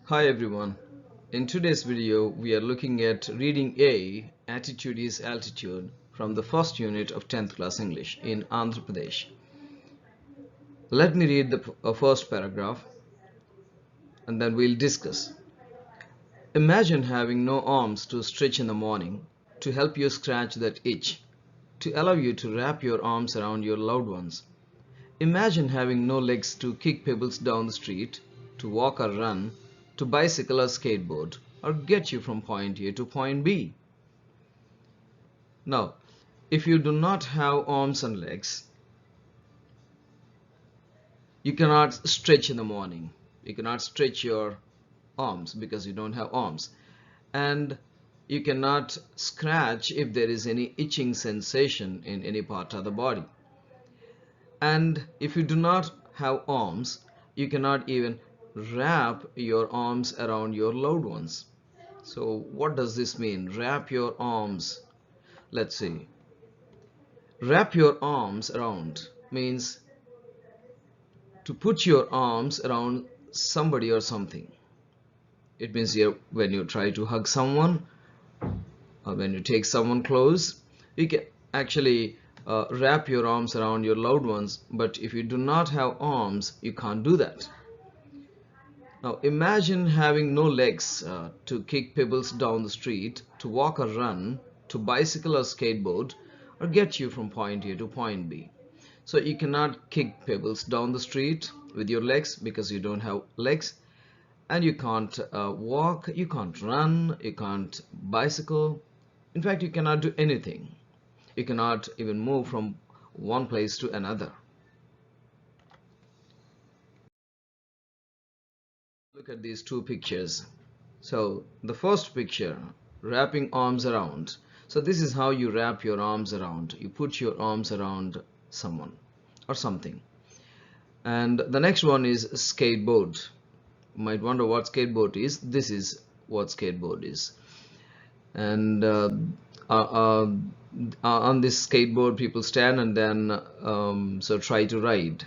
Hi everyone. In today's video, we are looking at reading A, Attitude is Altitude, from the first unit of 10th class English in Andhra Pradesh. Let me read the first paragraph and then we'll discuss. Imagine having no arms to stretch in the morning, to help you scratch that itch, to allow you to wrap your arms around your loved ones. Imagine having no legs to kick pebbles down the street, to walk or run, to bicycle or skateboard, or get you from point A to point B. Now, if you do not have arms and legs, you cannot stretch in the morning. You cannot stretch your arms because you don't have arms. And you cannot scratch if there is any itching sensation in any part of the body. And if you do not have arms, you cannot even wrap your arms around your loved ones. So what does this mean? Wrap your arms. Let's see. Wrap your arms around means to put your arms around somebody or something. It means when you try to hug someone or when you take someone close, you can actually wrap your arms around your loved ones, but if you do not have arms, you can't do that. Now imagine having no legs to kick pebbles down the street, to walk or run, to bicycle or skateboard, or get you from point A to point B. So you cannot kick pebbles down the street with your legs because you don't have legs, and you can't walk, you can't run, you can't bicycle. In fact, you cannot do anything. You cannot even move from one place to another. Look at these two pictures. So the first picture, wrapping arms around. So this is how you wrap your arms around. You put your arms around someone or something. And the next one is skateboard. You might wonder what skateboard is. This is what skateboard is. And on this skateboard people stand and then so try to ride.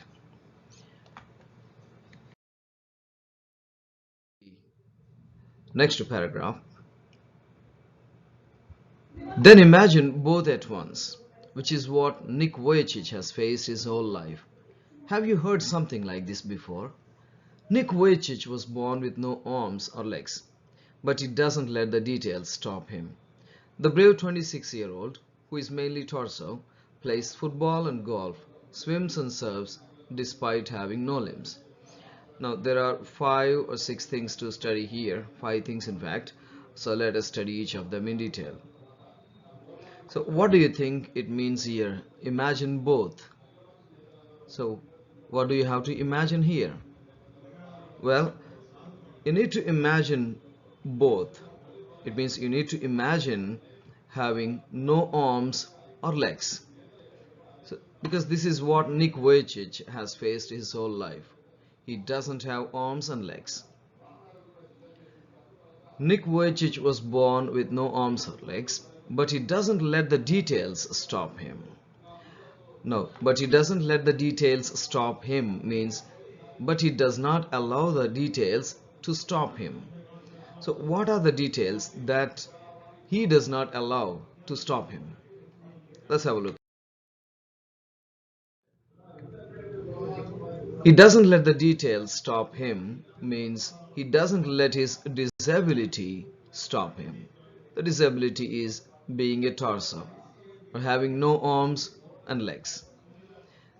Next paragraph. Then imagine both at once, which is what Nick Vujicic has faced his whole life. Have you heard something like this before? Nick Vujicic was born with no arms or legs, but he doesn't let the details stop him. The brave 26-year-old, who is mainly torso, plays football and golf, swims and surfs despite having no limbs. Now there are 5 or 6 things to study here, 5 things in fact, so let us study each of them in detail. So what do you think it means here? Imagine both. So what do you have to imagine here? Well, you need to imagine both. It means you need to imagine having no arms or legs. So, because this is what Nick Vujicic has faced his whole life. He doesn't have arms and legs. Nick Vujicic was born with no arms or legs, but he doesn't let the details stop him. No, but he doesn't let the details stop him means, but he does not allow the details to stop him. So what are the details that he does not allow to stop him? Let's have a look. He doesn't let the details stop him means he doesn't let his disability stop him. The disability is being a torso or having no arms and legs.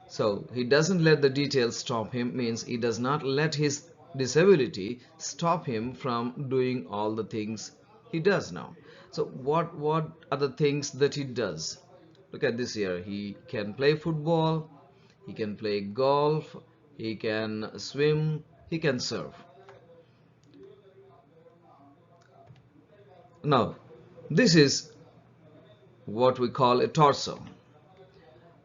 So he doesn't let the details stop him means he does not let his disability stop him from doing all the things he does now. So what are the things that he does? Look at this here. He can play football, he can play golf, he can swim, he can surf. Now this is what we call a torso.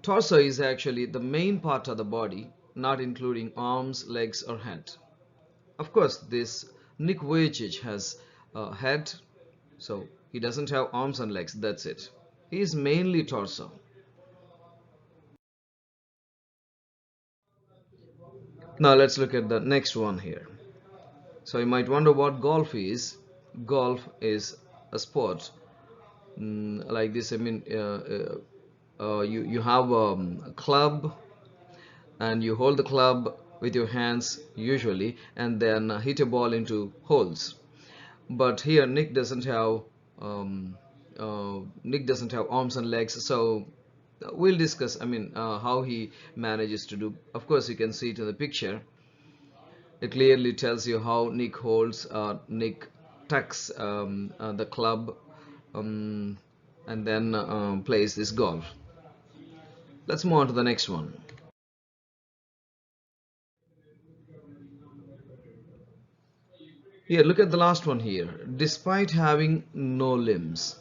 Torso is actually the main part of the body, not including arms, legs or head. Of course, this Nick Vujicic has a head, so he doesn't have arms and legs, that's it. He is mainly torso. Now let's look at the next one here. So you might wonder what golf is. Golf is a sport like this. I mean, you have a club, and you hold the club with your hands usually, and then hit a ball into holes. But here um, Nick doesn't have arms and legs, so we'll discuss, I mean, how he manages to do. Of course, you can see it in the picture. It clearly tells you how Nick tucks the club, um, and then plays this golf. Let's move on to the next one. Here, look at the last one here. Despite having no limbs.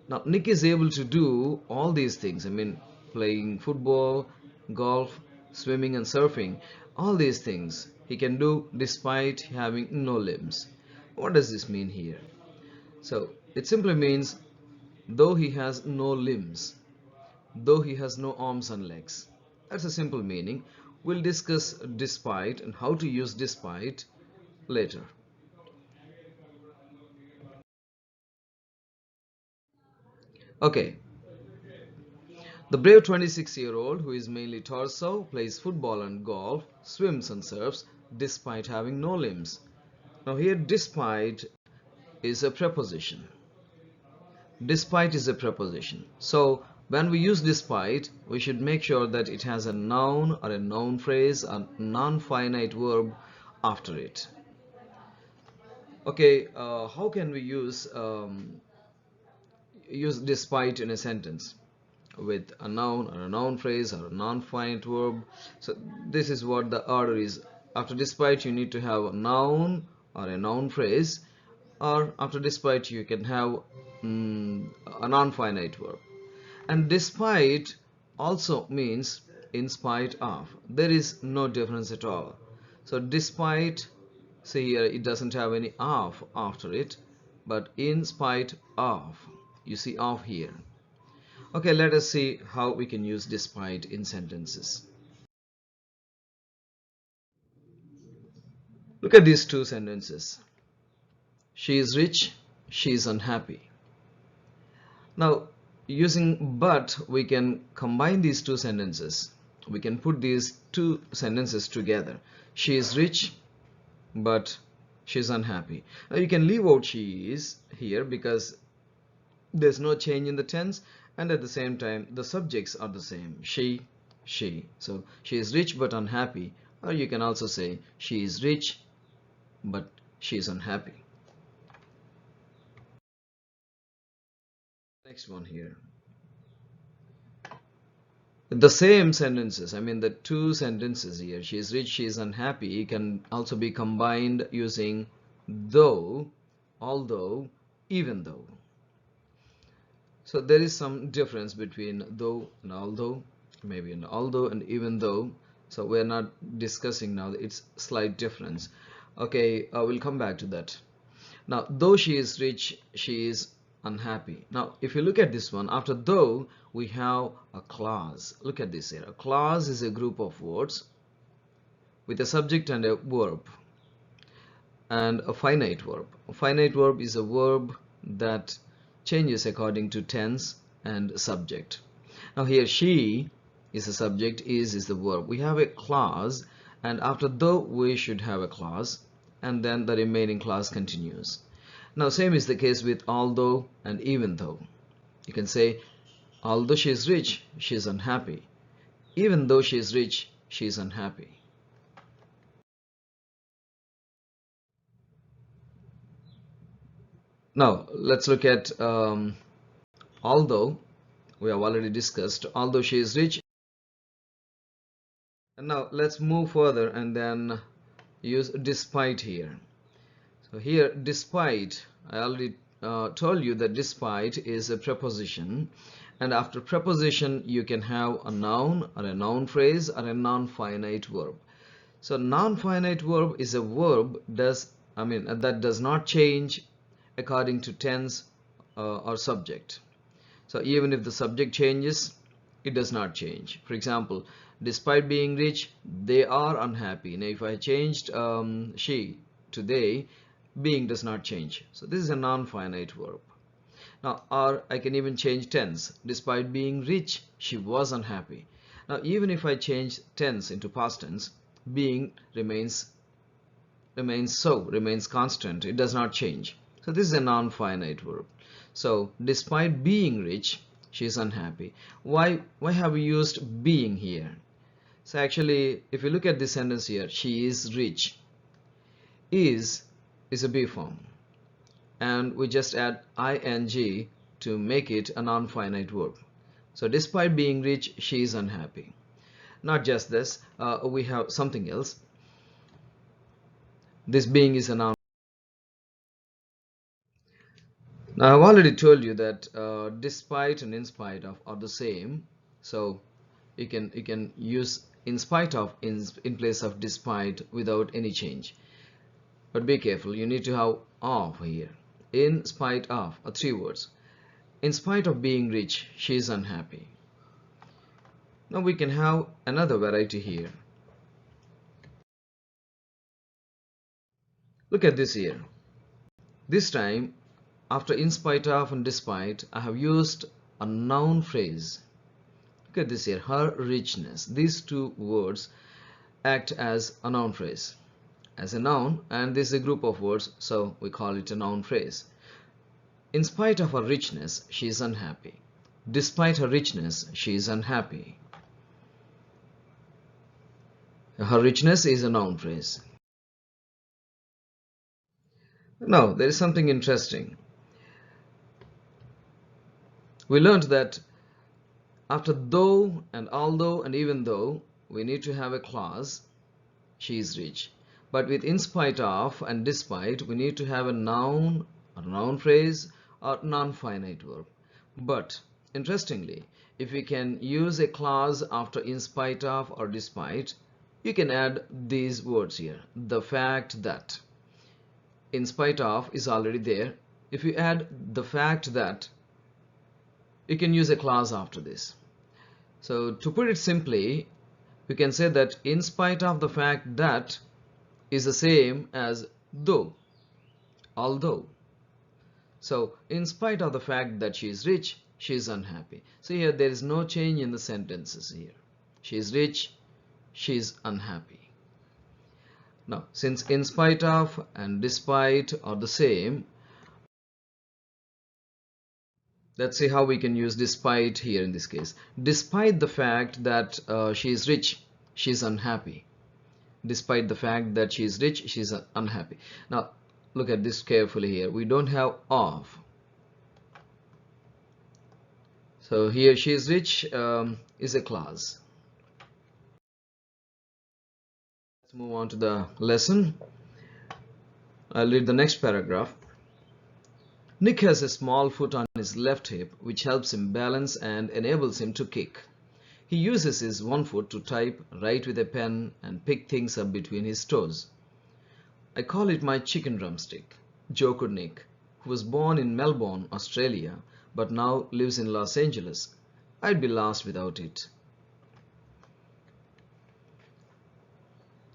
Now, Nick is able to do all these things. I mean, playing football, golf, swimming, and surfing. All these things he can do despite having no limbs. What does this mean here? So, it simply means though he has no limbs, though he has no arms and legs. That's a simple meaning. We'll discuss despite and how to use despite later. Okay, the brave 26-year-old who is mainly torso, plays football and golf, swims and surfs despite having no limbs. Now here despite is a preposition. Despite is a preposition. So when we use despite, we should make sure that it has a noun or a noun phrase, a non-finite verb after it. Okay, how can we use despite in a sentence? With a noun or a noun phrase or a non-finite verb. So this is what the order is. After despite you need to have a noun or a noun phrase, or after despite you can have a non-finite verb. And despite also means in spite of. There is no difference at all. So despite, see here, it doesn't have any of after it, but in spite of, you see of here. Okay, let us see how we can use despite in sentences. Look at these two sentences. She is rich, she is unhappy. Now, using but, we can combine these two sentences. We can put these two sentences together. She is rich, but she is unhappy. Now, you can leave out she is here because there's no change in the tense, and at the same time the subjects are the same, she. So she is rich but unhappy, or you can also say she is rich but she is unhappy. Next one here, the same sentences, I mean the two sentences here, she is rich, she is unhappy, can also be combined using though, although, even though. So there is some difference between though and although, maybe an although and even though. So we're not discussing now, it's slight difference. Okay, we'll come back to that. Now, though she is rich, she is unhappy. Now, if you look at this one, after though, we have a clause. Look at this here. A clause is a group of words with a subject and a verb, and a finite verb. A finite verb is a verb that changes according to tense and subject. Now here she is the subject, is the verb. We have a clause, and after though we should have a clause, and then the remaining clause continues. Now same is the case with although and even though. You can say although she is rich, she is unhappy. Even though she is rich, she is unhappy. Now let's look at although. We have already discussed although she is rich. And now let's move further and then use despite here. So here despite, I already told you that despite is a preposition, and after preposition you can have a noun or a noun phrase or a non-finite verb. So non-finite verb is a verb that does not change according to tense or subject. So even if the subject changes, it does not change. For example, despite being rich, they are unhappy. Now if I changed she today, being does not change. So this is a non-finite verb. Now, or I can even change tense. Despite being rich, she was unhappy. Now, even if I change tense into past tense, being remains constant. It does not change. So this is a non-finite verb. So despite being rich, she is unhappy. Why have we used being here? So actually, if you look at this sentence here, she is rich. Is a be form, and we just add ing to make it a non-finite verb. So despite being rich, she is unhappy. Not just this, we have something else. This being is a noun. Now I've already told you that despite and in spite of are the same. So you can use in spite of in place of despite without any change. But be careful, you need to have of here. In spite of are three words. In spite of being rich, she is unhappy. Now we can have another variety here. Look at this here. This time, after in spite of and despite, I have used a noun phrase. Look at this here, her richness. These two words act as a noun phrase. As a noun, and this is a group of words, so we call it a noun phrase. In spite of her richness, she is unhappy. Despite her richness, she is unhappy. Her richness is a noun phrase. Now, there is something interesting. We learned that after though and although and even though, we need to have a clause, she is rich. But with in spite of and despite, we need to have a noun phrase or non-finite verb. But interestingly, if we can use a clause after in spite of or despite, you can add these words here. The fact that. In spite of is already there. If you add the fact that, you can use a clause after this. So to put it simply, we can say that in spite of the fact that is the same as though, although. So in spite of the fact that she is rich, she is unhappy. So here there is no change in the sentences here. She is rich, she is unhappy. Now, since in spite of and despite are the same, let's see how we can use despite here in this case. Despite the fact that she is rich, she is unhappy. Despite the fact that she is rich, she is unhappy. Now, look at this carefully here. We don't have of. So here she is rich is a clause. Let's move on to the lesson. I'll read the next paragraph. Nick has a small foot on his left hip which helps him balance and enables him to kick. He uses his one foot to type, write with a pen, and pick things up between his toes. I call it my chicken drumstick, joked Nick, who was born in Melbourne, Australia, but now lives in Los Angeles. I'd be lost without it.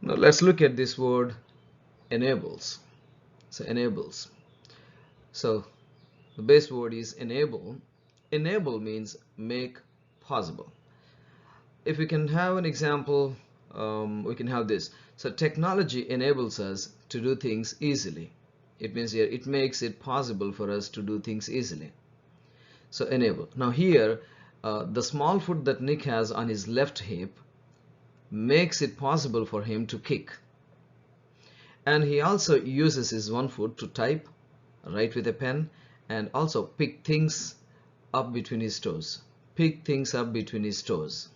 Now let's look at this word enables. So enables. So the base word is enable. Enable means make possible. If we can have an example, we can have this. So technology enables us to do things easily. It means here it makes it possible for us to do things easily. So enable. Now here the small foot that Nick has on his left hip makes it possible for him to kick. And he also uses his one foot to type, write with a pen, and also pick things up between his toes. Pick things up between his toes.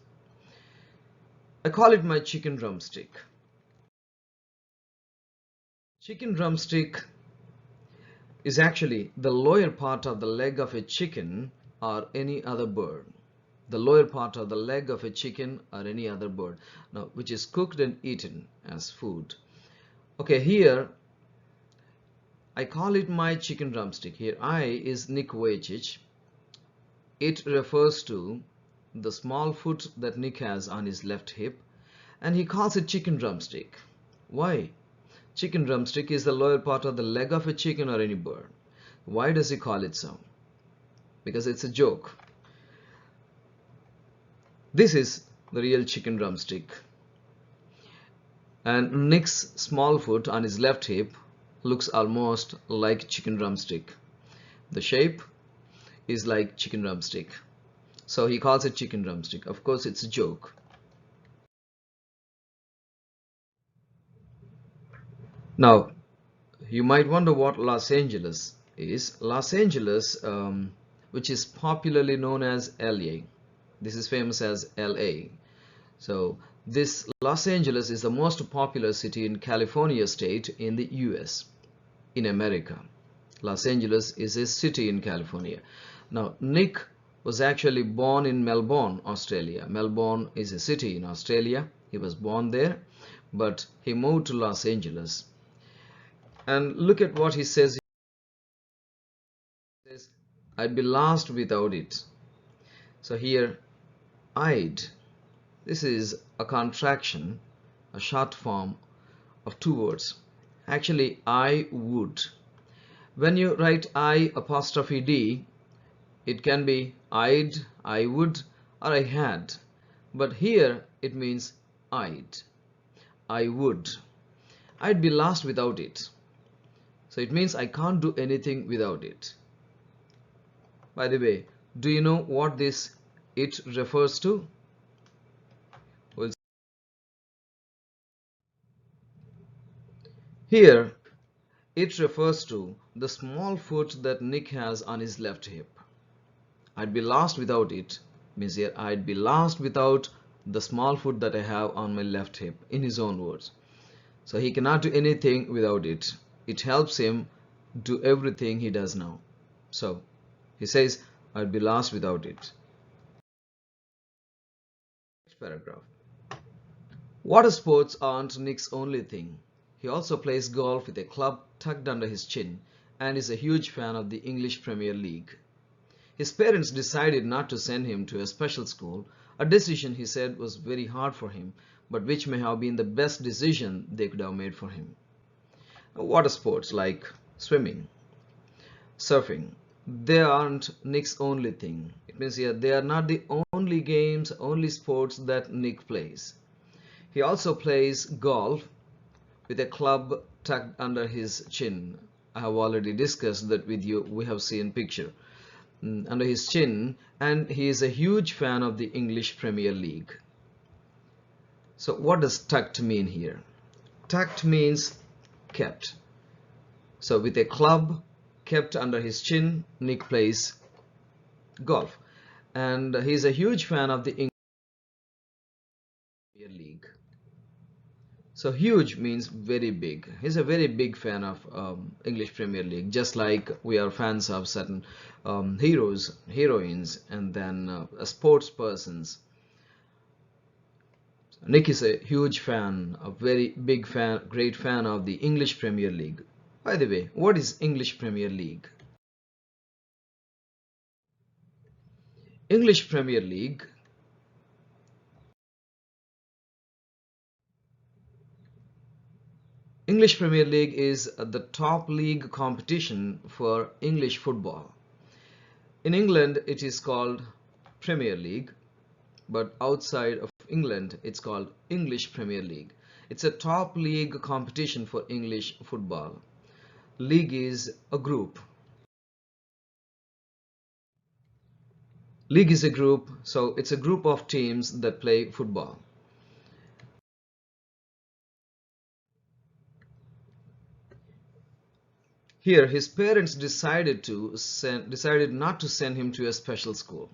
I call it my chicken drumstick. Chicken drumstick is actually the lower part of the leg of a chicken or any other bird. The lower part of the leg of a chicken or any other bird, now which is cooked and eaten as food. Okay, here I call it my chicken drumstick. Here I is Nick Vujicic. It refers to the small foot that Nick has on his left hip, and he calls it chicken drumstick. Why? Chicken drumstick is the lower part of the leg of a chicken or any bird. Why does he call it so? Because it's a joke. This is the real chicken drumstick. And Nick's small foot on his left hip looks almost like chicken drumstick. The shape is like chicken drumstick. So he calls it chicken drumstick. Of course, it's a joke. Now, you might wonder what Los Angeles is. Los Angeles, which is popularly known as LA. This is famous as LA. So this Los Angeles is the most popular city in California state in the US, in America. Los Angeles is a city in California. Now, Nick was actually born in Melbourne, Australia. Melbourne is a city in Australia. He was born there, but he moved to Los Angeles. And look at what he says. He says, I'd be lost without it. So here, I'd. This is a contraction, a short form of two words. Actually, I would. When you write I apostrophe D, it can be I'd, I would, or I had. But here it means I'd. I would. I'd be lost without it. So it means I can't do anything without it. By the way, do you know what this it refers to? Well, here it refers to the small foot that Nick has on his left hip. I'd be lost without it means here I'd be lost without the small foot that I have on my left hip, in his own words. So he cannot do anything without it. It helps him do everything he does now. So he says, I'd be lost without it. Next paragraph. Water sports aren't Nick's only thing. He also plays golf with a club tucked under his chin and is a huge fan of the English Premier League. His parents decided not to send him to a special school, a decision he said was very hard for him, but which may have been the best decision they could have made for him. Water sports like swimming, surfing, they aren't Nick's only thing. It means here they are not the only games, only sports that Nick plays. He also plays golf with a club tucked under his chin. I have already discussed that with you. We have seen picture under his chin, and he is a huge fan of the English Premier League. So what does tucked mean here? Tucked means kept. So with a club kept under his chin, Nick plays golf, and he is a huge fan of the English Premier League. So huge means very big. He's a very big fan of English Premier League, just like we are fans of certain heroes, heroines, and then sports persons. Nick is a huge fan, a very big fan, great fan of the English Premier League. By the way, what is English Premier League? English Premier League English Premier League is the top league competition for English football. In England, it is called Premier League, but outside of England, it's called English Premier League. It's a top league competition for English football. League is a group. League is a group, so it's a group of teams that play football. Here, his parents decided not to send him to a special school.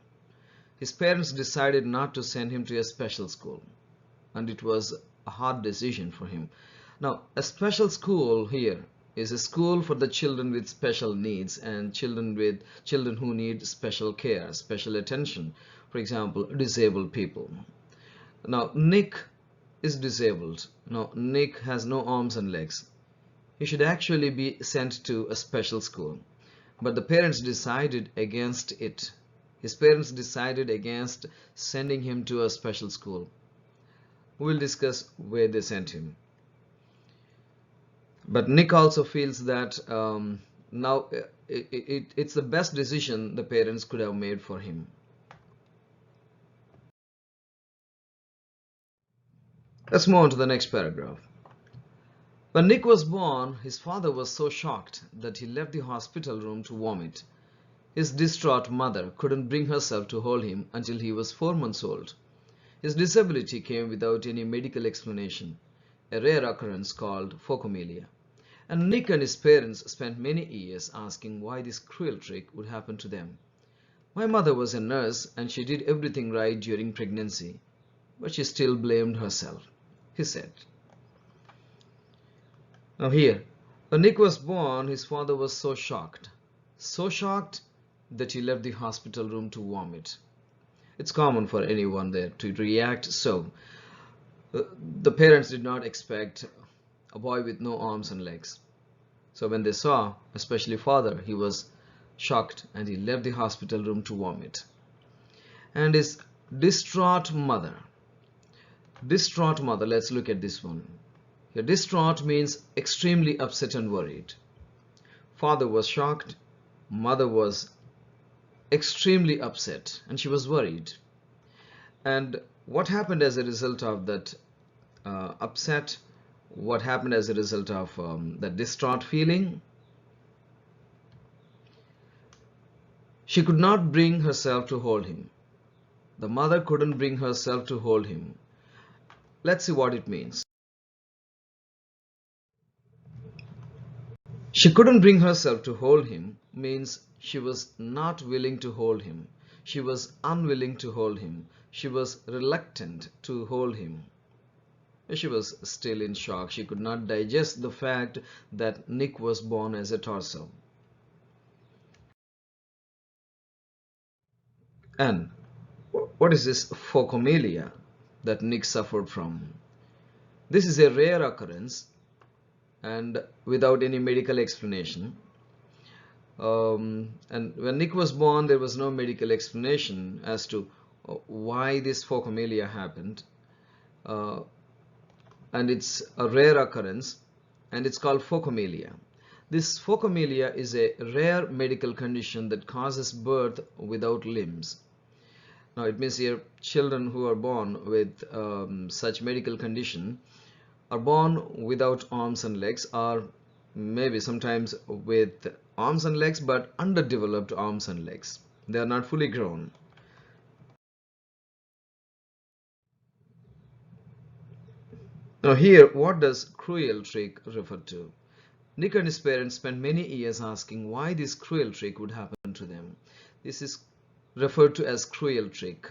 His parents decided not to send him to a special school, and it was a hard decision for him. Now, a special school here is a school for the children with special needs and children who need special care, special attention. For example, disabled people. Now, Nick is disabled. Now, Nick has no arms and legs. He should actually be sent to a special school, but the parents decided against it. His parents decided against sending him to a special school. We will discuss where they sent him. But Nick also feels that now it's the best decision the parents could have made for him. Let's move on to the next paragraph. When Nick was born, his father was so shocked that he left the hospital room to vomit. His distraught mother couldn't bring herself to hold him until he was 4 months old. His disability came without any medical explanation, a rare occurrence called phocomelia. And Nick and his parents spent many years asking why this cruel trick would happen to them. My mother was a nurse and she did everything right during pregnancy, but she still blamed herself, he said. Now here, when Nick was born, his father was so shocked that he left the hospital room to vomit. It's common for anyone there to react so. The parents did not expect a boy with no arms and legs. So when they saw, especially father, he was shocked and he left the hospital room to vomit. And his distraught mother, let's look at this one. Here, distraught means extremely upset and worried. Father was shocked, mother was extremely upset, and she was worried. And what happened as a result of that upset? What happened as a result of that distraught feeling? She could not bring herself to hold him. The mother couldn't bring herself to hold him. Let's see what it means. She couldn't bring herself to hold him means she was not willing to hold him. She was unwilling to hold him. She was reluctant to hold him. She was still in shock. She could not digest the fact that Nick was born as a torso. And what is this phocomelia that Nick suffered from? This is a rare occurrence and without any medical explanation. And when Nick was born, there was no medical explanation as to why this phocomelia happened. And it's a rare occurrence and it's called phocomelia. This phocomelia is a rare medical condition that causes birth without limbs. Now it means here children who are born with such medical condition are born without arms and legs, or maybe sometimes with arms and legs but underdeveloped arms and legs. They are not fully grown. Now here, what does cruel trick refer to? Nick and his parents spent many years asking why this cruel trick would happen to them. This is referred to as cruel trick.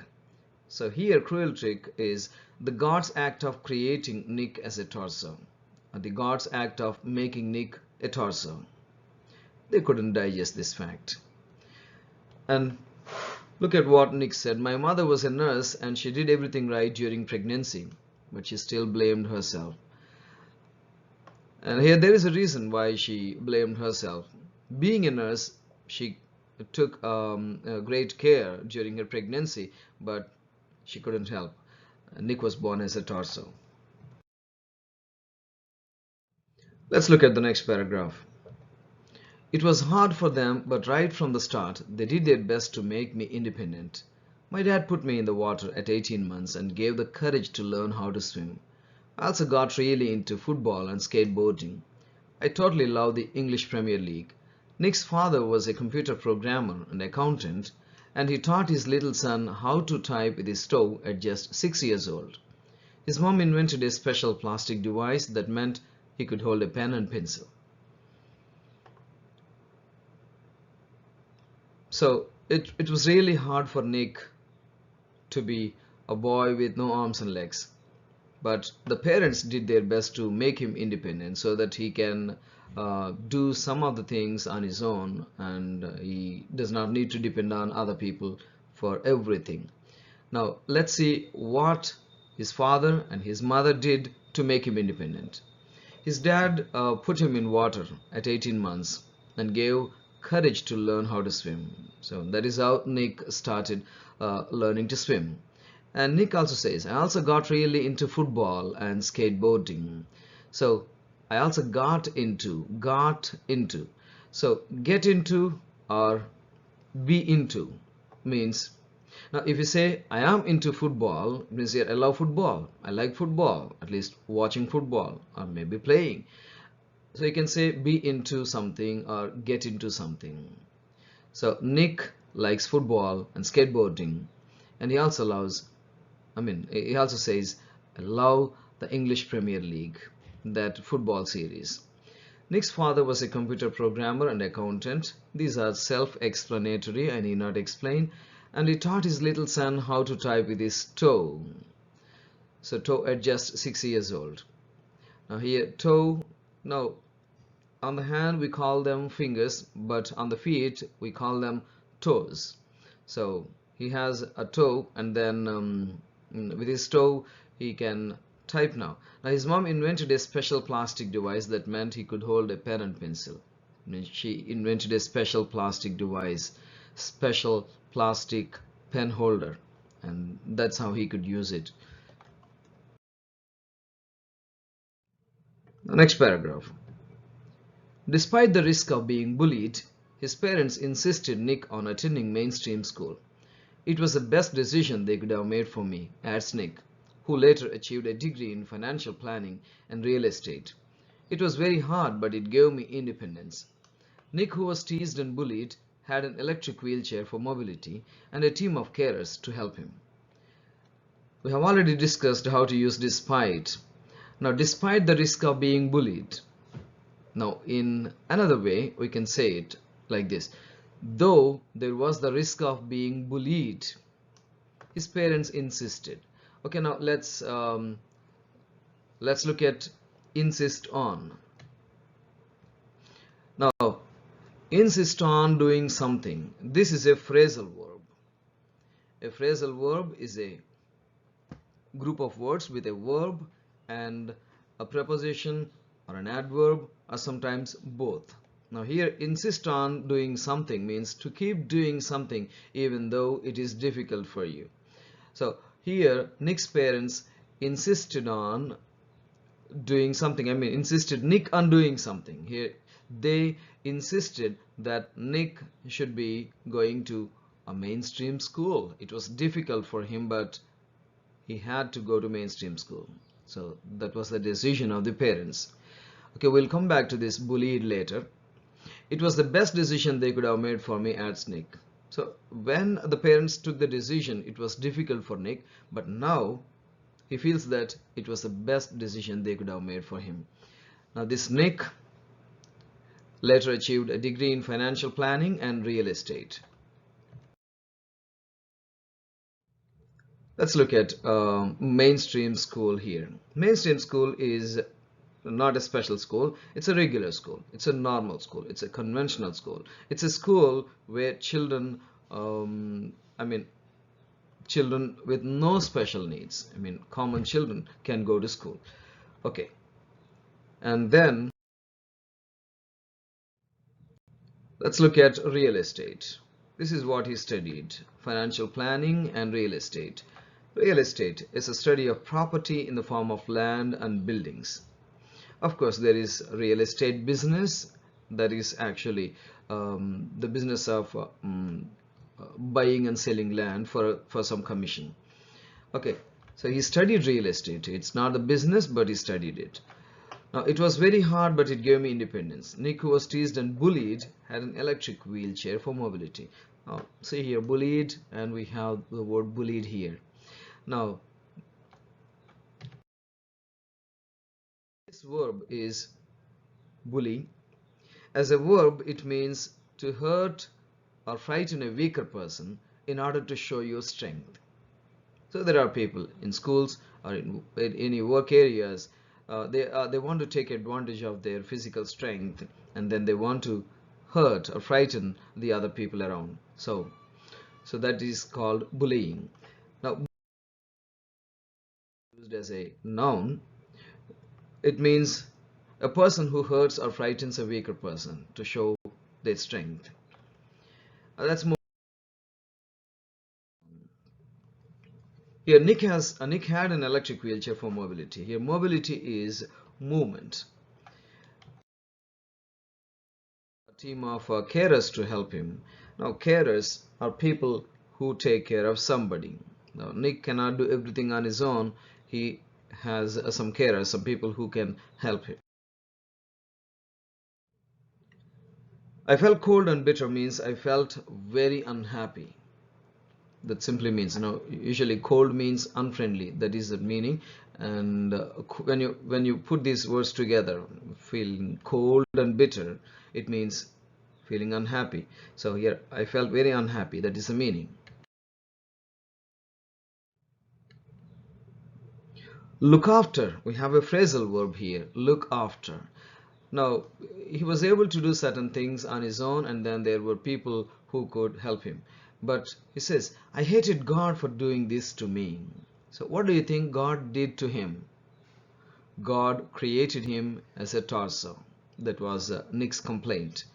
So here cruel trick is the God's act of creating Nick as a torso, or the God's act of making Nick a torso. They couldn't digest this fact. And look at what Nick said. My mother was a nurse and she did everything right during pregnancy, but she still blamed herself. And here there is a reason why she blamed herself. Being a nurse, she took great care during her pregnancy, but she couldn't help. Nick was born as a torso. Let's look at the next paragraph. It was hard for them, but right from the start, they did their best to make me independent. My dad put me in the water at 18 months and gave the courage to learn how to swim. I also got really into football and skateboarding. I totally love the English Premier League. Nick's father was a computer programmer and accountant, and he taught his little son how to type with his toe at just 6 years old. His mom invented a special plastic device that meant he could hold a pen and pencil. So it was really hard for Nick to be a boy with no arms and legs. But the parents did their best to make him independent so that he can do some of the things on his own, and he does not need to depend on other people for everything. Now let's see what his father and his mother did to make him independent. His dad put him in water at 18 months and gave courage to learn how to swim. So that is how Nick started learning to swim. And Nick also says, I also got really into football and skateboarding. So I also got into. So get into or be into means, now if you say I am into football, it means I love football, I like football, at least watching football or maybe playing. So you can say be into something or get into something. So Nick likes football and skateboarding, and he also he also says, I love the English Premier League, that football series. Nick's father was a computer programmer and accountant. These are self-explanatory, I need not explain. And he taught his little son how to type with his toe. So toe at just 6 years old. Now here toe, now on the hand we call them fingers, but on the feet we call them toes. So he has a toe, and then with his toe he can type now. Now his mom invented a special plastic device that meant he could hold a pen and pencil. She invented a special plastic device, special plastic pen holder, and that's how he could use it. The next paragraph. Despite the risk of being bullied, his parents insisted Nick on attending mainstream school. It was the best decision they could have made for me, adds Nick, who later achieved a degree in financial planning and real estate. It was very hard, but it gave me independence. Nick, who was teased and bullied, had an electric wheelchair for mobility and a team of carers to help him. We have already discussed how to use despite. Now, despite the risk of being bullied. Now, in another way, we can say it like this. Though there was the risk of being bullied, his parents insisted. Okay, now let's look at insist on. Now, insist on doing something. This is a phrasal verb. A phrasal verb is a group of words with a verb and a preposition or an adverb, or sometimes both. Now here, insist on doing something means to keep doing something even though it is difficult for you. So here Nick's parents insisted on doing something. Insisted Nick on doing something. Here they insisted that Nick should be going to a mainstream school. It was difficult for him, but he had to go to mainstream school. So that was the decision of the parents. Okay, we'll come back to this bullied later. It was the best decision they could have made for me, adds Nick. So when the parents took the decision, it was difficult for Nick, but now he feels that it was the best decision they could have made for him. Now this Nick later achieved a degree in financial planning and real estate. Let's look at mainstream school here. Mainstream school is not a special school, it's a regular school, it's a normal school, it's a conventional school. It's a school where children children with no special needs, common children can go to school. Okay, and then let's look at real estate. This is what he studied: financial planning and real estate. Real estate is a study of property in the form of land and buildings. Of course, there is real estate business, that is actually the business of buying and selling land for some commission. Okay, so he studied real estate. It's not the business, but he studied it. Now, it was very hard, but it gave me independence. Nick, who was teased and bullied, had an electric wheelchair for mobility. Now, see here, bullied, and we have the word bullied here. Now, this verb is bully. As a verb, it means to hurt or frighten a weaker person in order to show your strength. So there are people in schools or in any work areas, they want to take advantage of their physical strength, and then they want to hurt or frighten the other people around. So that is called bullying. Now, used as a noun, it means a person who hurts or frightens a weaker person to show their strength. That's more. Here, Nick had an electric wheelchair for mobility. Here, mobility is movement. team of carers to help him. Now, carers are people who take care of somebody. Now, Nick cannot do everything on his own. He has some carers, some people who can help him. I felt cold and bitter means I felt very unhappy. That simply means, usually cold means unfriendly. That is the meaning. And when you put these words together, feeling cold and bitter, it means feeling unhappy. So here I felt very unhappy. That is the meaning. Look after. We have a phrasal verb here. Look after. Now, he was able to do certain things on his own, and then there were people who could help him. But he says, I hated God for doing this to me. So what do you think God did to him? God created him as a torso. That was Nick's complaint.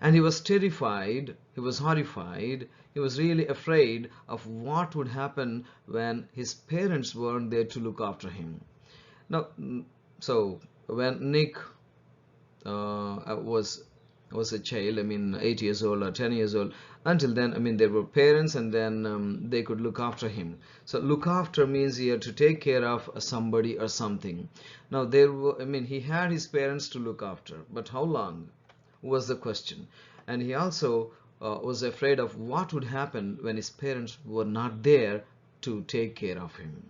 And he was terrified, he was horrified, he was really afraid of what would happen when his parents weren't there to look after him. Now, so when Nick was a child, 8 years old or 10 years old, until then, there were parents, and then they could look after him. So look after means here to take care of somebody or something. Now he had his parents to look after, but how long was the question. And he also was afraid of what would happen when his parents were not there to take care of him.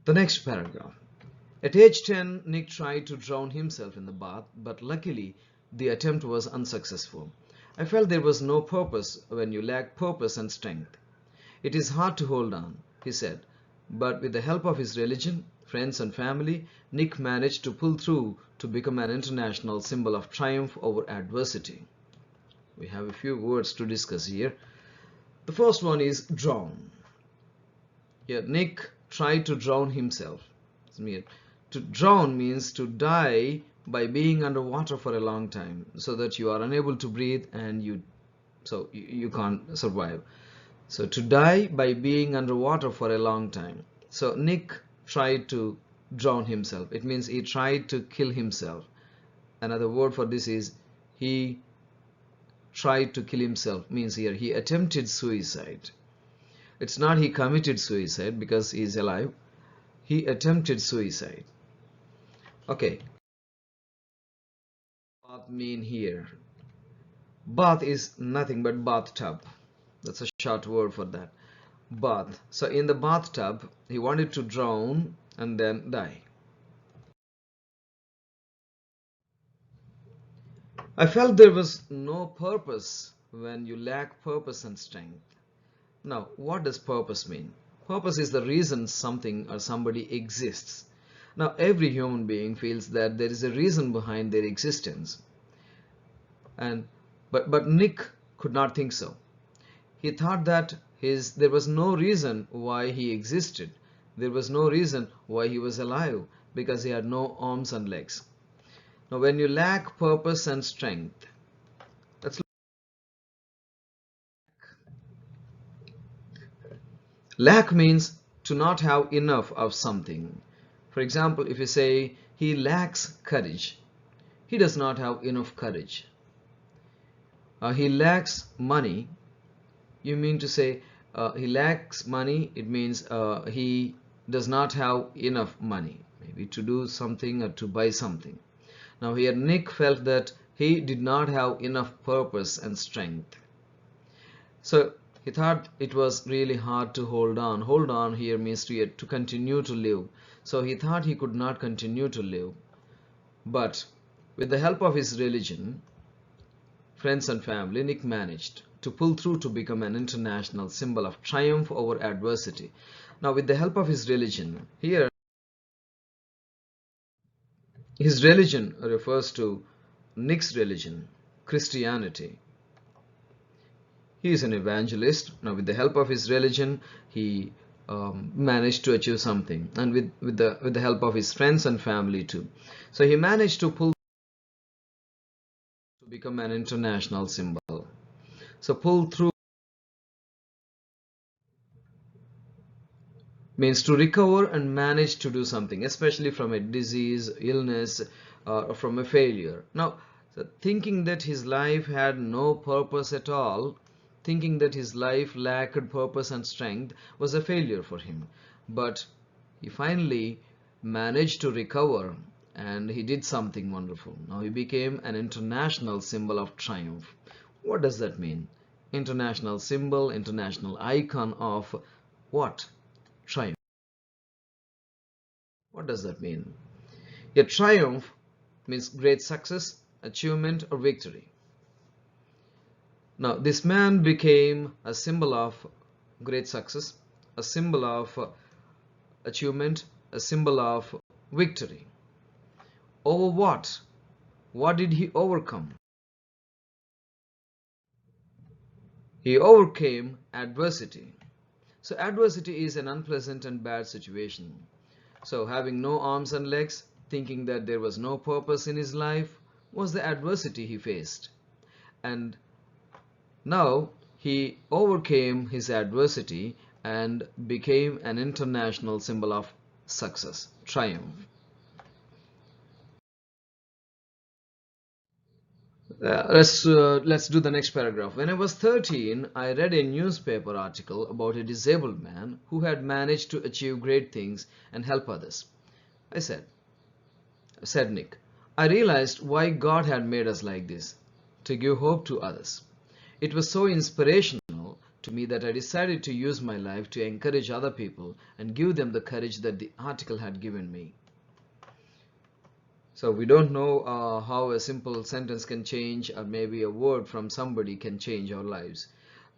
The next paragraph. At age 10, Nick tried to drown himself in the bath, but luckily the attempt was unsuccessful. I felt there was no purpose when you lack purpose and strength. It is hard to hold on, he said, but with the help of his religion, friends and family, Nick managed to pull through to become an international symbol of triumph over adversity. We have a few words to discuss here. The first one is drown. Here, Nick tried to drown himself. To drown means to die by being underwater for a long time, so that you are unable to breathe and you can't survive. So to die by being underwater for a long time. So Nick tried to drown himself. It means he tried to kill himself. Another word for this is he tried to kill himself, means here he attempted suicide. It's not he committed suicide because he is alive. He attempted suicide. Okay. Bath mean here. Bath is nothing but bathtub. That's a short word for that. Bath. So in the bathtub, he wanted to drown and then die. I felt there was no purpose when you lack purpose and strength. Now, what does purpose mean? Purpose is the reason something or somebody exists. Now, every human being feels that there is a reason behind their existence. But Nick could not think so. He thought that there was no reason why he existed. There was no reason why he was alive, because he had no arms and legs. Now, when you lack purpose and strength, let's look. Lack means to not have enough of something. For example, if you say he lacks courage, he does not have enough courage. He lacks money, you mean to say he lacks money, it means he does not have enough money, maybe to do something or to buy something. Now here Nick felt that he did not have enough purpose and strength. So he thought it was really hard to hold on. Hold on here means to continue to live. So he thought he could not continue to live. But with the help of his religion, friends and family, Nick managed to pull through to become an international symbol of triumph over adversity. Now with the help of his religion, here his religion refers to Nick's religion, Christianity. He is an evangelist. Now with the help of his religion, he managed to achieve something, and with the help of his friends and family too. So he managed to pull to become an international symbol. So pull through Means to recover and manage to do something, especially from a disease, illness, or from a failure. Now, so thinking that his life had no purpose at all, thinking that his life lacked purpose and strength was a failure for him. But he finally managed to recover and he did something wonderful. Now he became an international symbol of triumph. What does that mean? International symbol, international icon of what? Triumph. What does that mean? A triumph means great success, achievement, or victory. Now, this man became a symbol of great success, a symbol of achievement, a symbol of victory. Over what? What did he overcome? He overcame adversity. So adversity is an unpleasant and bad situation. So having no arms and legs, thinking that there was no purpose in his life, was the adversity he faced. And now he overcame his adversity and became an international symbol of success, triumph. Let's do the next paragraph. When I was 13, I read a newspaper article about a disabled man who had managed to achieve great things and help others. I said Nick, I realized why God had made us like this, to give hope to others. It was so inspirational to me that I decided to use my life to encourage other people and give them the courage that the article had given me. So we don't know how a simple sentence can change, or maybe a word from somebody can change our lives.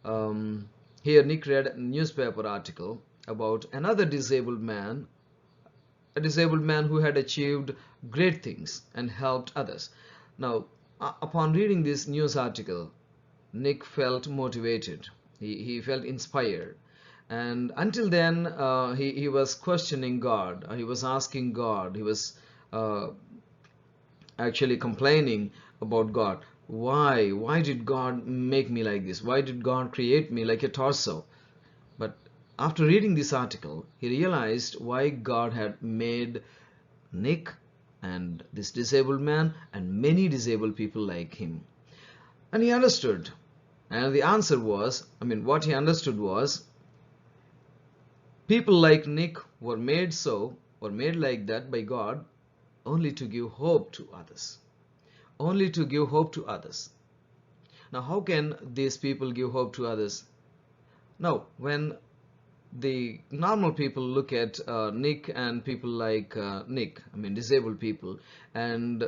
Here Nick read a newspaper article about another disabled man, a disabled man who had achieved great things and helped others. Now, upon reading this news article, Nick felt motivated. He felt inspired. And until then, he was questioning God. He was asking God. He was actually complaining about God. Why did God make me like this? Why did God create me like a torso? But after reading this article, he realized why God had made Nick and this disabled man and many disabled people like him. And he understood. And the answer was, what he understood was, people like Nick were made like that by God, only to give hope to others. Only to give hope to others. Now, how can these people give hope to others? Now, when the normal people look at Nick and people like Nick, disabled people, and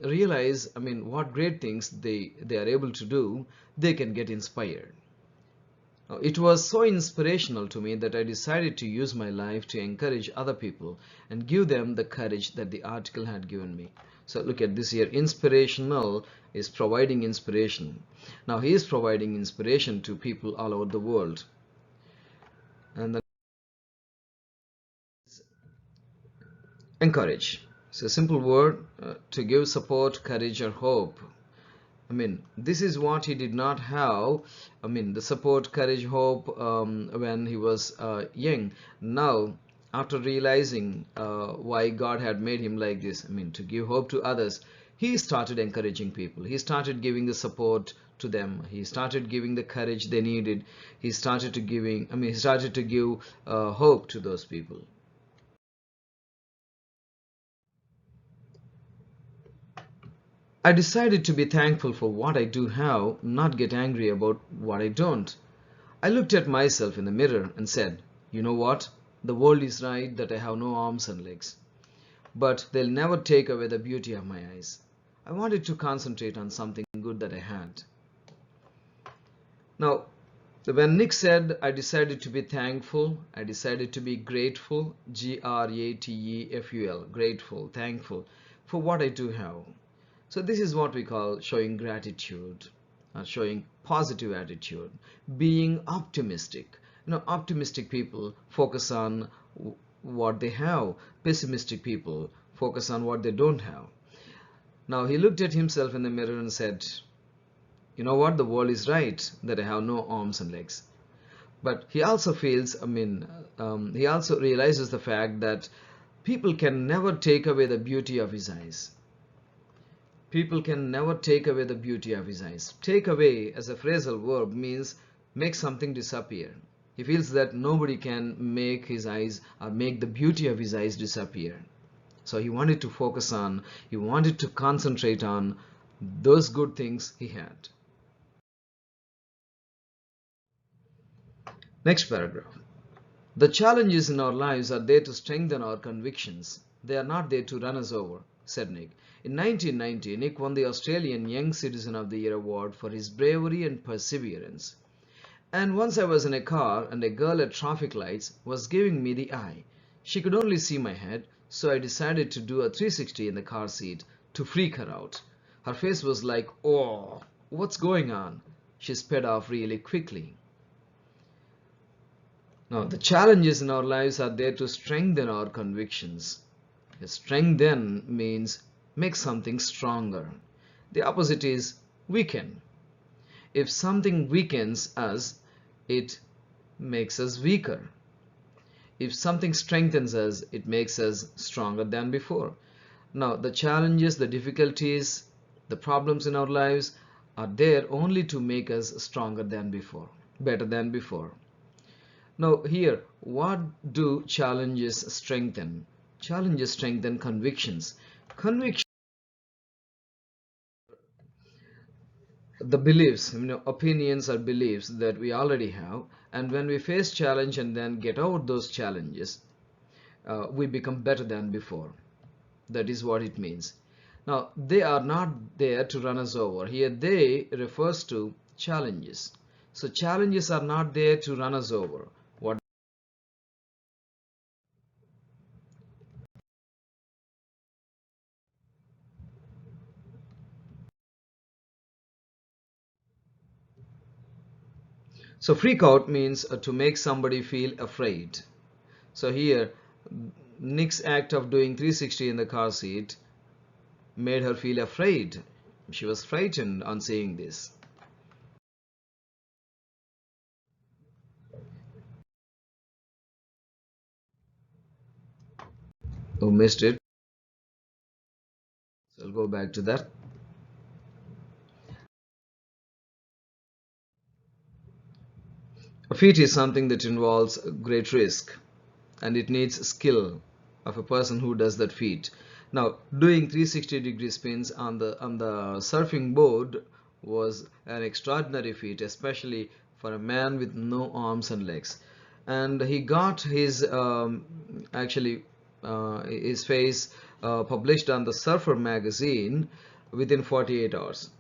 realize, what great things they are able to do, they can get inspired. It was so inspirational to me that I decided to use my life to encourage other people and give them the courage that the article had given me. So look at this here. Inspirational is providing inspiration. Now he is providing inspiration to people all over the world. And then encourage. It's a simple word, to give support, courage, or hope. This is what he did not have. The support, courage, hope when he was young. Now, after realizing why God had made him like this, to give hope to others, he started encouraging people. He started giving the support to them. He started giving the courage they needed. He started to give hope to those people. I decided to be thankful for what I do have, not get angry about what I don't. I looked at myself in the mirror and said, you know what? The world is right that I have no arms and legs. But they'll never take away the beauty of my eyes. I wanted to concentrate on something good that I had. Now, when Nick said, I decided to be thankful, I decided to be grateful, Grateful, grateful, thankful for what I do have. So this is what we call showing gratitude, showing positive attitude, being optimistic. Optimistic people focus on what they have. Pessimistic people focus on what they don't have. Now he looked at himself in the mirror and said, you know what? The world is right that I have no arms and legs. But he also feels, he also realizes the fact that people can never take away the beauty of his eyes. People can never take away the beauty of his eyes. Take away as a phrasal verb means make something disappear. He feels that nobody can make his eyes or make the beauty of his eyes disappear. So he wanted to focus on, he wanted to concentrate on those good things he had. Next paragraph. The challenges in our lives are there to strengthen our convictions. They are not there to run us over, said Nick. In 1990, Nick won the Australian Young Citizen of the Year award for his bravery and perseverance. And once I was in a car and a girl at traffic lights was giving me the eye. She could only see my head, so I decided to do a 360 in the car seat to freak her out. Her face was like, "Oh, what's going on?" She sped off really quickly. Now, the challenges in our lives are there to strengthen our convictions. Strengthen means make something stronger. The opposite is weaken. If something weakens us, it makes us weaker. If something strengthens us, it makes us stronger than before. Now, the challenges, the difficulties, the problems in our lives are there only to make us stronger than before, better than before. Now here, what do challenges strengthen? Challenges strengthen convictions. Conviction, the beliefs, opinions or beliefs that we already have, and when we face challenge and then get out those challenges, we become better than before. That is what it means. Now, they are not there to run us over. Here, they refers to challenges. So challenges are not there to run us over. What So freak out means to make somebody feel afraid. So here, Nick's act of doing 360 in the car seat made her feel afraid. She was frightened on seeing this. Who missed it? So I'll go back to that. A feat is something that involves great risk, and it needs skill of a person who does that feat. Now, doing 360-degree spins on the surfing board was an extraordinary feat, especially for a man with no arms and legs. And he got his his face published on the Surfer magazine within 48 hours.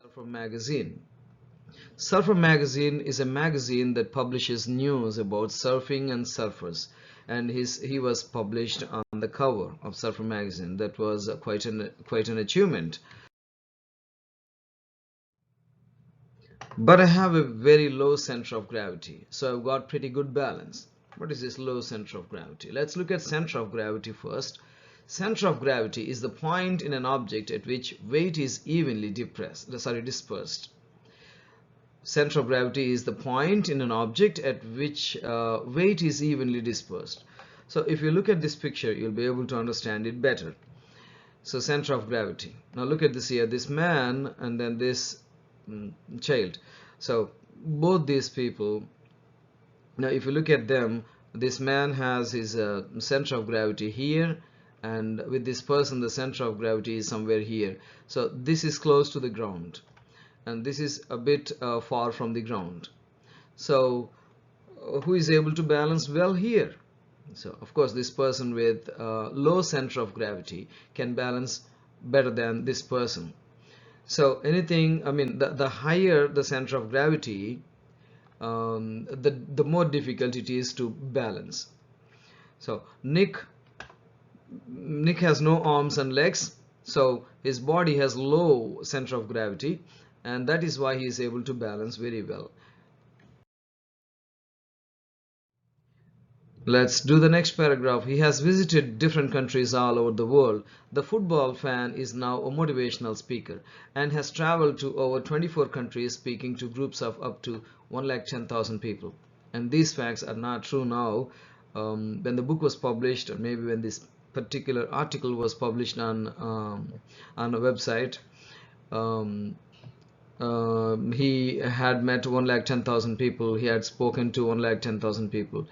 Surfer magazine. Surfer magazine is a magazine that publishes news about surfing and surfers, and he was published on the cover of Surfer magazine. That was quite an achievement. But I have a very low center of gravity, so I've got pretty good balance. What is this low center of gravity? Let's look at center of gravity first. Center of gravity is the point in an object at which weight is evenly dispersed. Center of gravity is the point in an object at which weight is evenly dispersed. So if you look at this picture, you'll be able to understand it better. So center of gravity. Now look at this here, this man and then this child. So both these people, now if you look at them, this man has his center of gravity here, and with this person the center of gravity is somewhere here. So this is close to the ground, and this is a bit far from the ground. So who is able to balance well here? So of course this person with low center of gravity can balance better than this person. So anything, the higher the center of gravity, the more difficult it is to balance. So Nick has no arms and legs, so his body has low center of gravity, and that is why he is able to balance very well. Let's do the next paragraph. He has visited different countries all over the world. The football fan is now a motivational speaker and has traveled to over 24 countries speaking to groups of up to 110,000 people. And these facts are not true now. When the book was published, or maybe when this particular article was published on a website, um, he had met 110,000 people. He had spoken to 110,000 people,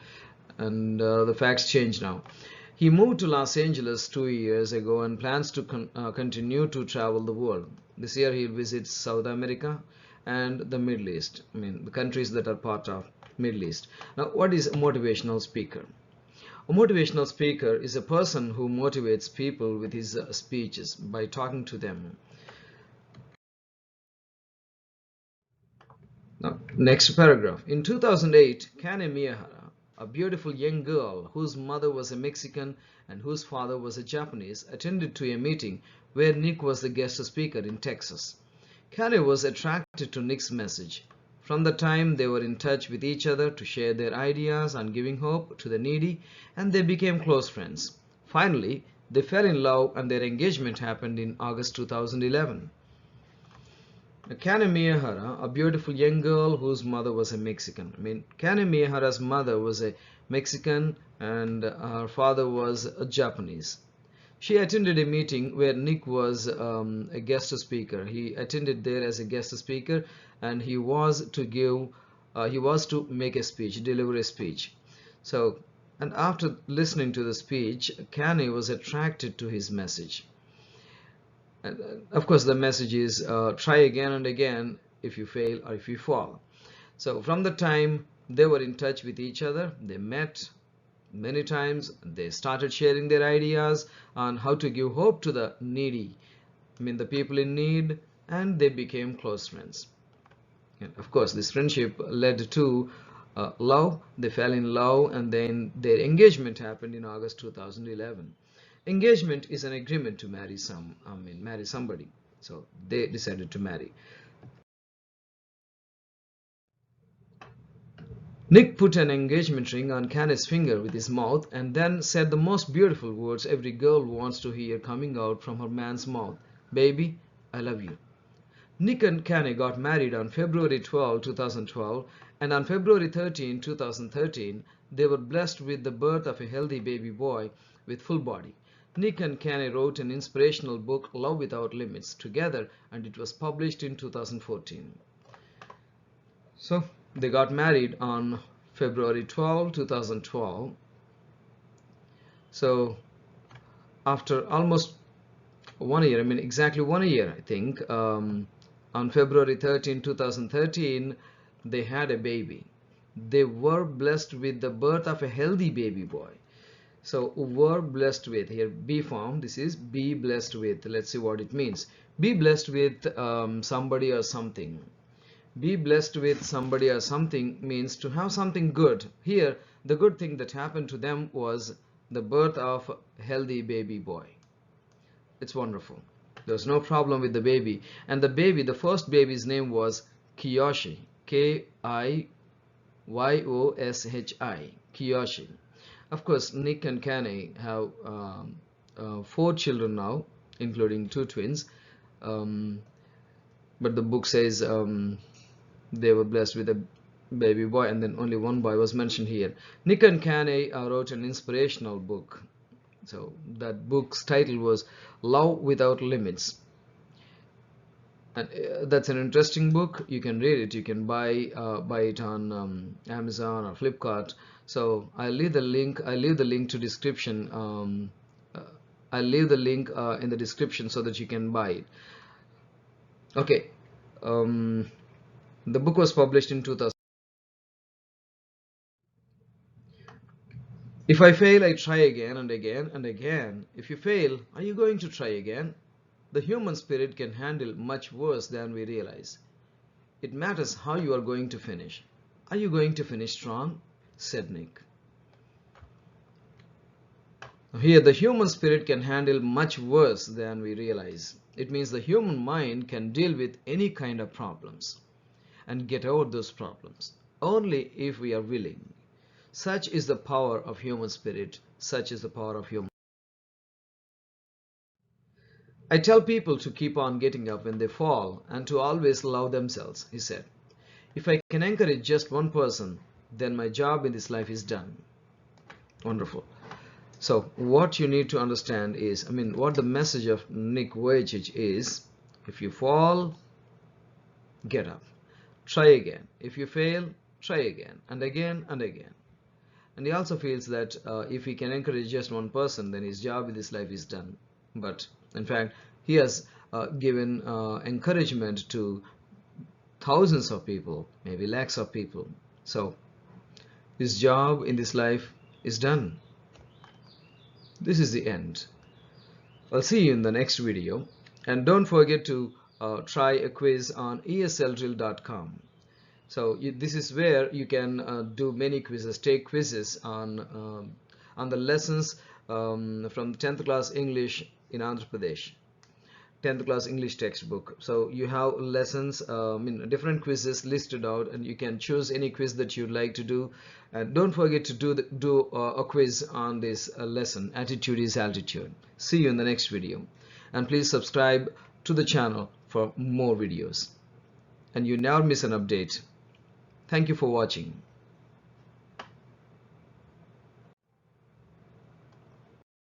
and the facts change now. He moved to Los Angeles 2 years ago and plans to continue to travel the world. This year he'll visit South America and the Middle East. I mean, the countries that are part of Middle East. Now, what is a motivational speaker? A motivational speaker is a person who motivates people with his speeches by talking to them. Now, next paragraph. In 2008, Kane Miyahara, a beautiful young girl whose mother was a Mexican and whose father was a Japanese, attended to a meeting where Nick was the guest speaker in Texas. Kane was attracted to Nick's message. From the time they were in touch with each other to share their ideas on giving hope to the needy, and they became close friends. Finally, they fell in love and their engagement happened in August 2011. Kane Miyahara, a beautiful young girl whose mother was a Mexican. I mean, Kane Miyahara's mother was a Mexican and her father was a Japanese. She attended a meeting where Nick was a guest speaker. He attended there as a guest speaker, and he was to make a speech, deliver a speech. So, and after listening to the speech, Kane was attracted to his message. And of course, the message is try again and again if you fail or if you fall. So from the time they were in touch with each other, they met many times, they started sharing their ideas on how to give hope to the needy, I mean the people in need, and they became close friends. And of course, this friendship led to love. They fell in love, and then their engagement happened in August 2011. Engagement is an agreement to marry marry somebody. So they decided to marry. Nick put an engagement ring on Kane's finger with his mouth and then said the most beautiful words every girl wants to hear coming out from her man's mouth. Baby, I love you. Nick and Kane got married on February 12, 2012, and on February 13, 2013, they were blessed with the birth of a healthy baby boy with full body. Nick and Kane wrote an inspirational book, Love Without Limits, together, and it was published in 2014. So, they got married on February 12, 2012. So, after almost 1 year, I mean exactly 1 year, I think, on February 13, 2013, they had a baby. They were blessed with the birth of a healthy baby boy. So were blessed with, here be form, this is be blessed with. Let's see what it means. Be blessed with somebody or something. Be blessed with somebody or something means to have something good. Here the good thing that happened to them was the birth of a healthy baby boy. It's wonderful. There's no problem with the baby. And the baby, the first baby's name was Kiyoshi. Kiyoshi. Kiyoshi. Of course, Nick and Kane have 4 children now, including 2 twins. But the book says they were blessed with a baby boy, and then only 1 boy was mentioned here. Nick and Kane wrote an inspirational book. So that book's title was Love Without Limits. And that's an interesting book. You can read it. You can buy it on Amazon or Flipkart. So I'll leave the link. I'll leave the link to description. I'll leave the link in the description so that you can buy it. Okay. The book was published in 2000. If I fail, I try again and again and again. If you fail, are you going to try again? The human spirit can handle much worse than we realize. It matters how you are going to finish. Are you going to finish strong? Said Nick. Here, the human spirit can handle much worse than we realize. It means the human mind can deal with any kind of problems and get over those problems only if we are willing. Such is the power of human spirit. Such is the power of human. I tell people to keep on getting up when they fall and to always love themselves, he said. If I can encourage just one person, then my job in this life is done. Wonderful. So what you need to understand is, what the message of Nick Vujicic is: if you fall, get up. Try again. If you fail, try again and again and again. And he also feels that if he can encourage just one person, then his job in this life is done. But in fact, he has given encouragement to thousands of people, maybe lakhs of people. So his job in this life is done. This is the end. I'll see you in the next video. And don't forget to try a quiz on esldrill.com. So this is where you can do many quizzes, take quizzes on the lessons from 10th class English in Andhra Pradesh, 10th class English textbook. So you have lessons, different quizzes listed out, and you can choose any quiz that you'd like to do. And don't forget to do a quiz on this lesson, Attitude is Altitude. See you in the next video. And please subscribe to the channel for more videos. And you never miss an update. Thank you for watching.